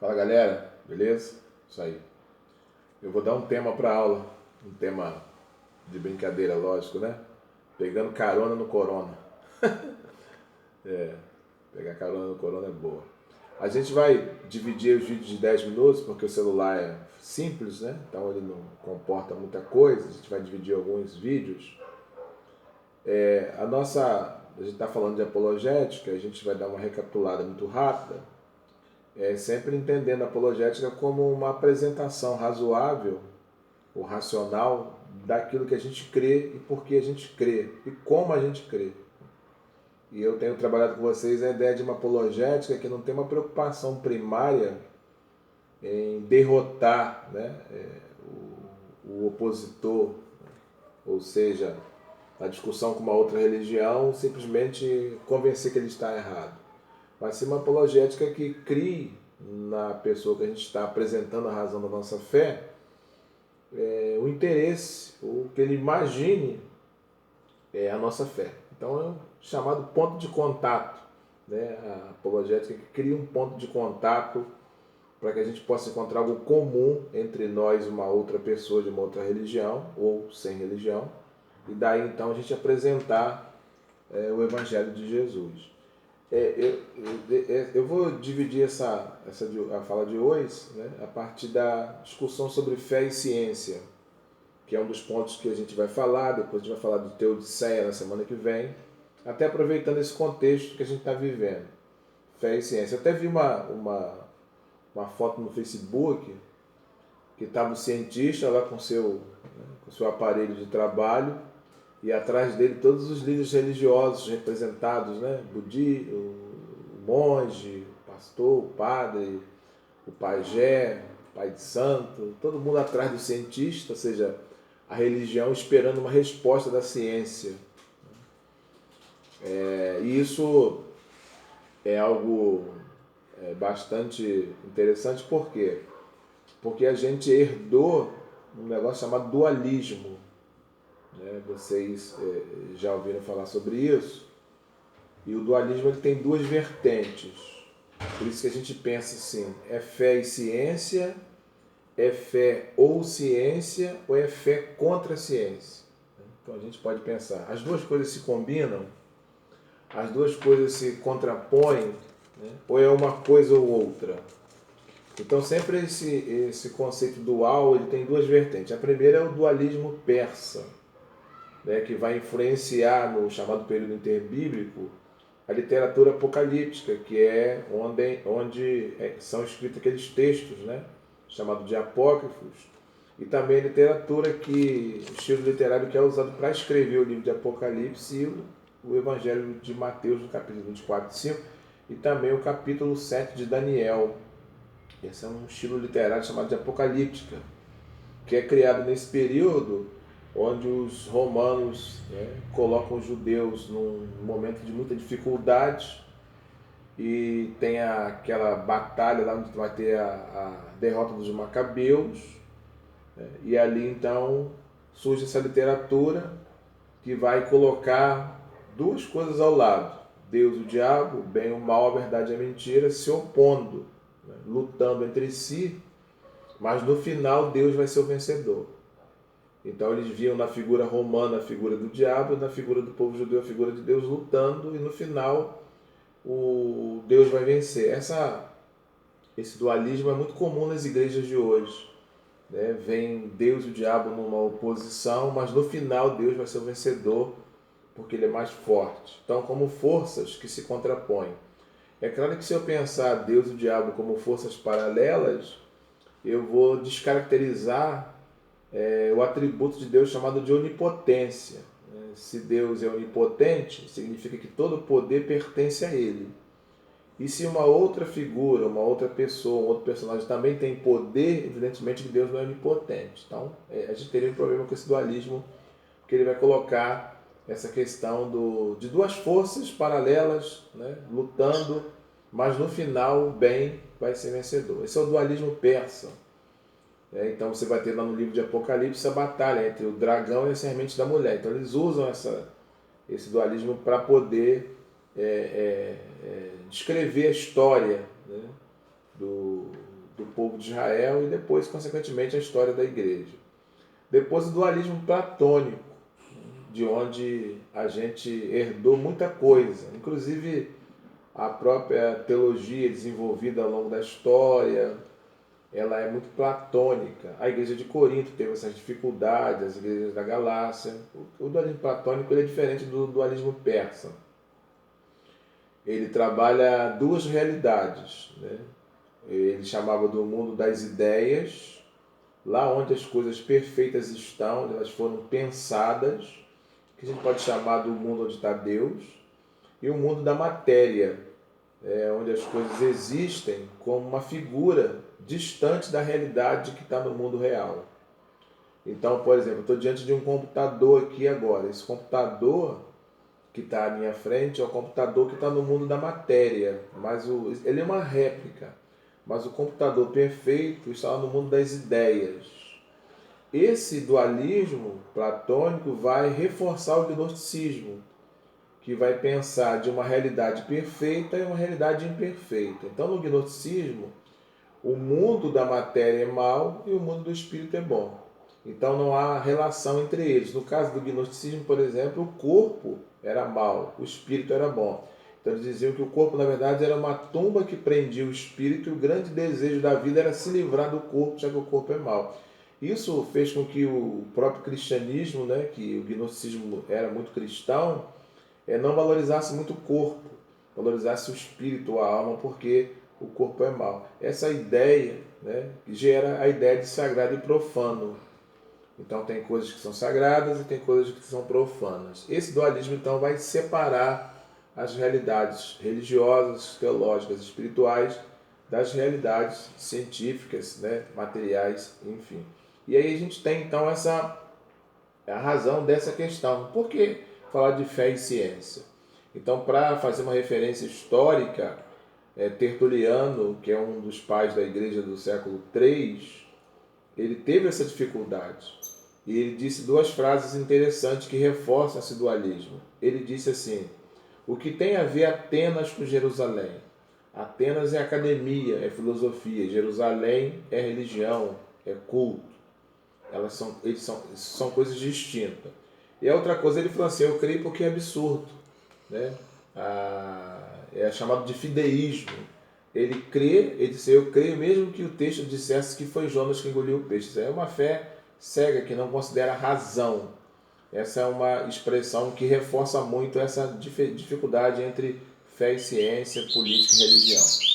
Fala galera, beleza? Isso aí. Eu vou dar um tema para aula, um tema de brincadeira, lógico, né? Pegando carona no corona. Pegar carona no corona é boa. A gente vai dividir os vídeos de 10 minutos, porque o celular é simples, né? Então ele não comporta muita coisa. A gente vai dividir alguns vídeos. A gente está falando de apologética, a gente vai dar uma recapitulada muito rápida. Sempre entendendo a apologética como uma apresentação razoável ou racional daquilo que a gente crê e por que a gente crê e como a gente crê. E eu tenho trabalhado com vocês a ideia de uma apologética que não tem uma preocupação primária em derrotar, né, o opositor, ou seja, a discussão com uma outra religião, simplesmente convencer que ele está errado. Mas sim uma apologética que crie na pessoa que a gente está apresentando a razão da nossa fé o interesse, o que ele imagine a nossa fé. Então é um chamado ponto de contato, né? A apologética que cria um ponto de contato para que a gente possa encontrar algo comum entre nós e uma outra pessoa de uma outra religião ou sem religião, e daí então a gente apresentar o Evangelho de Jesus. Eu vou dividir a fala de hoje, né, a partir da discussão sobre fé e ciência, que é um dos pontos que a gente vai falar. Depois a gente vai falar do Teodiceia na semana que vem, até aproveitando esse contexto que a gente está vivendo. Fé e ciência. Eu até vi uma foto no Facebook que estava um cientista lá com seu aparelho de trabalho e atrás dele todos os líderes religiosos representados, né? O monge, o pastor, o padre, o pajé, o pai de santo, todo mundo atrás do cientista, ou seja, a religião esperando uma resposta da ciência. E isso é algo bastante interessante, por quê? Porque a gente herdou um negócio chamado dualismo. Né? Vocês já ouviram falar sobre isso? E o dualismo ele tem duas vertentes. Por isso que a gente pensa assim, é fé e ciência, é fé ou ciência, ou é fé contra a ciência. Então a gente pode pensar, as duas coisas se combinam, as duas coisas se contrapõem, né? Ou é uma coisa ou outra. Então sempre esse conceito dual ele tem duas vertentes. A primeira é o dualismo persa, né, que vai influenciar no chamado período interbíblico a literatura apocalíptica, que é onde são escritos aqueles textos, né, chamados de apócrifos, e também a literatura o estilo literário que é usado para escrever o livro de Apocalipse e o Evangelho de Mateus, no capítulo 24 e 5, e também o capítulo 7 de Daniel. Esse é um estilo literário chamado de apocalíptica, que é criado nesse período onde os romanos, né, colocam os judeus num momento de muita dificuldade, e tem aquela batalha lá onde vai ter a derrota dos macabeus, né, e ali então surge essa literatura que vai colocar duas coisas ao lado: Deus e o diabo, o bem e o mal, a verdade e a mentira, se opondo, né, lutando entre si, mas no final Deus vai ser o vencedor. Então eles viam na figura romana a figura do diabo, na figura do povo judeu a figura de Deus lutando, e no final o Deus vai vencer. Esse dualismo é muito comum nas igrejas de hoje. Né? Vem Deus e o diabo numa oposição, mas no final Deus vai ser o vencedor, porque ele é mais forte. Então, como forças que se contrapõem. É claro que se eu pensar Deus e o diabo como forças paralelas, eu vou descaracterizar o atributo de Deus chamado de onipotência. Se Deus é onipotente, significa que todo o poder pertence a Ele. E se uma outra figura, uma outra pessoa, um outro personagem também tem poder, evidentemente que Deus não é onipotente. Então, a gente teria um problema com esse dualismo, porque ele vai colocar essa questão de duas forças paralelas, né, lutando, mas no final o bem vai ser vencedor. Esse é o dualismo persa. Então você vai ter lá no livro de Apocalipse a batalha entre o dragão e a semente da mulher. Então eles usam esse dualismo para poder descrever a história, né, povo de Israel e depois, consequentemente, a história da igreja. Depois o dualismo platônico, de onde a gente herdou muita coisa, inclusive a própria teologia desenvolvida ao longo da história, ela é muito platônica. A igreja de Corinto teve essas dificuldades, as igrejas da Galácia. O dualismo platônico ele é diferente do dualismo persa. Ele trabalha duas realidades, né? Ele chamava do mundo das ideias, lá onde as coisas perfeitas estão, onde elas foram pensadas, que a gente pode chamar do mundo onde está Deus, e o mundo da matéria, onde as coisas existem como uma figura distante da realidade que está no mundo real. Então, por exemplo, eu estou diante de um computador aqui agora. Esse computador que está à minha frente é o computador que está no mundo da matéria, mas ele é uma réplica. Mas o computador perfeito está no mundo das ideias. Esse dualismo platônico vai reforçar o gnosticismo, que vai pensar de uma realidade perfeita e uma realidade imperfeita. Então, no gnosticismo, o mundo da matéria é mau e o mundo do espírito é bom. Então, não há relação entre eles. No caso do gnosticismo, por exemplo, o corpo era mau, o espírito era bom. Então, eles diziam que o corpo, na verdade, era uma tumba que prendia o espírito e o grande desejo da vida era se livrar do corpo, já que o corpo é mau. Isso fez com que o próprio cristianismo, né, que o gnosticismo era muito cristão, não valorizasse muito o corpo, valorizasse o espírito, a alma, porque o corpo é mau. Essa ideia, né, gera a ideia de sagrado e profano. Então tem coisas que são sagradas e tem coisas que são profanas. Esse dualismo então vai separar as realidades religiosas, teológicas, espirituais das realidades científicas, né, materiais, enfim. E aí a gente tem então a razão dessa questão. Por que falar de fé e ciência? Então, para fazer uma referência histórica, Tertuliano, que é um dos pais da igreja do século III, ele teve essa dificuldade. E ele disse duas frases interessantes que reforçam esse dualismo. Ele disse assim: o que tem a ver Atenas com Jerusalém? Atenas é academia, é filosofia. Jerusalém é religião, é culto. São coisas distintas. E a outra coisa, ele falou assim: eu creio porque é absurdo, né? É chamado de fideísmo. Ele crê, ele disse: eu creio mesmo que o texto dissesse que foi Jonas que engoliu o peixe. Isso é uma fé cega que não considera razão. Essa é uma expressão que reforça muito essa dificuldade entre fé e ciência, política e religião.